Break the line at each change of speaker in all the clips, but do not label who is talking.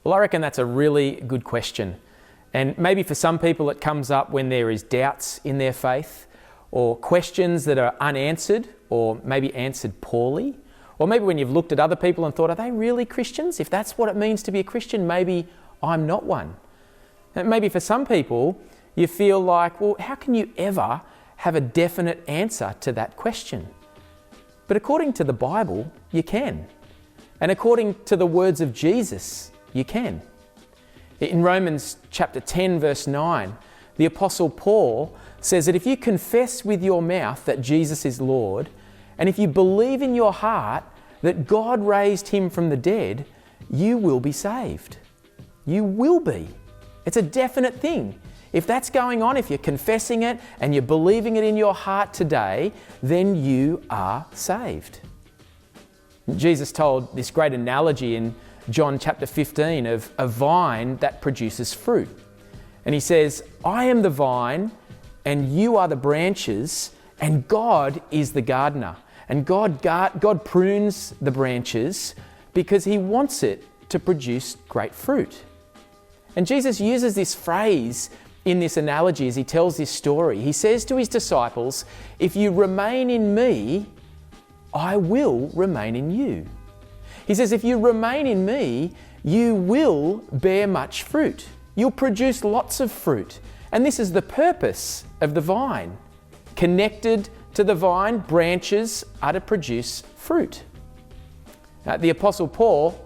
Well, I reckon that's a really good question. And maybe for some people it comes up when there is doubts in their faith, or questions that are unanswered, or maybe answered poorly. Or maybe when you've looked at other people and thought, are they really Christians? If that's what it means to be a Christian, maybe I'm not one. And maybe for some people, you feel like, well, how can you ever have a definite answer to that question? But according to the Bible, you can. And according to the words of Jesus, you can. In Romans chapter 10, verse 9, the Apostle Paul says that if you confess with your mouth that Jesus is Lord, and if you believe in your heart that God raised him from the dead, you will be saved. You will be. It's a definite thing. If that's going on, if you're confessing it and you're believing it in your heart today, then you are saved. Jesus told this great analogy in John chapter 15 of a vine that produces fruit. And he says, I am the vine and you are the branches, and God is the gardener. And God prunes the branches because he wants it to produce great fruit. And Jesus uses this phrase in this analogy as he tells this story. He says to his disciples, if you remain in me, I will remain in you. He says, if you remain in me, you will bear much fruit. You'll produce lots of fruit. And this is the purpose of the vine. Connected to the vine, branches are to produce fruit. The Apostle Paul,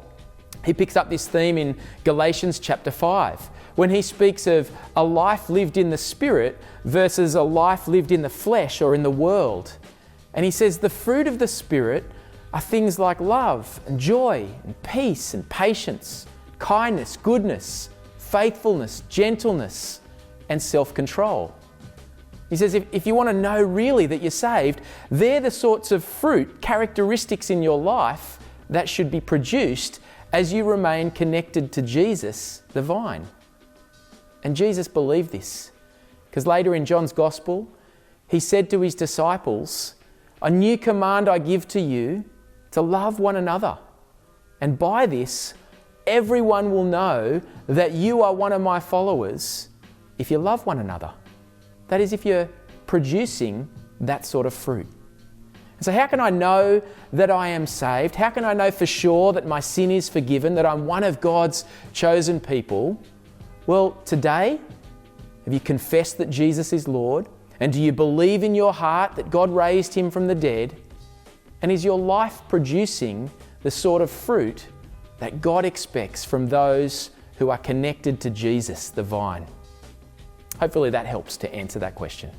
he picks up this theme in Galatians chapter 5, when he speaks of a life lived in the Spirit versus a life lived in the flesh or in the world. And he says the fruit of the Spirit are things like love and joy and peace and patience, kindness, goodness, faithfulness, gentleness, and self-control. He says if you want to know really that you're saved, they're the sorts of fruit, characteristics in your life that should be produced as you remain connected to Jesus, the vine. And Jesus believed this, because later in John's Gospel, he said to his disciples, a new command I give to you, to love one another. And by this, everyone will know that you are one of my followers if you love one another. That is, if you're producing that sort of fruit. So how can I know that I am saved? How can I know for sure that my sin is forgiven, that I'm one of God's chosen people? Well, today, have you confessed that Jesus is Lord? And do you believe in your heart that God raised him from the dead? And is your life producing the sort of fruit that God expects from those who are connected to Jesus, the vine? Hopefully that helps to answer that question.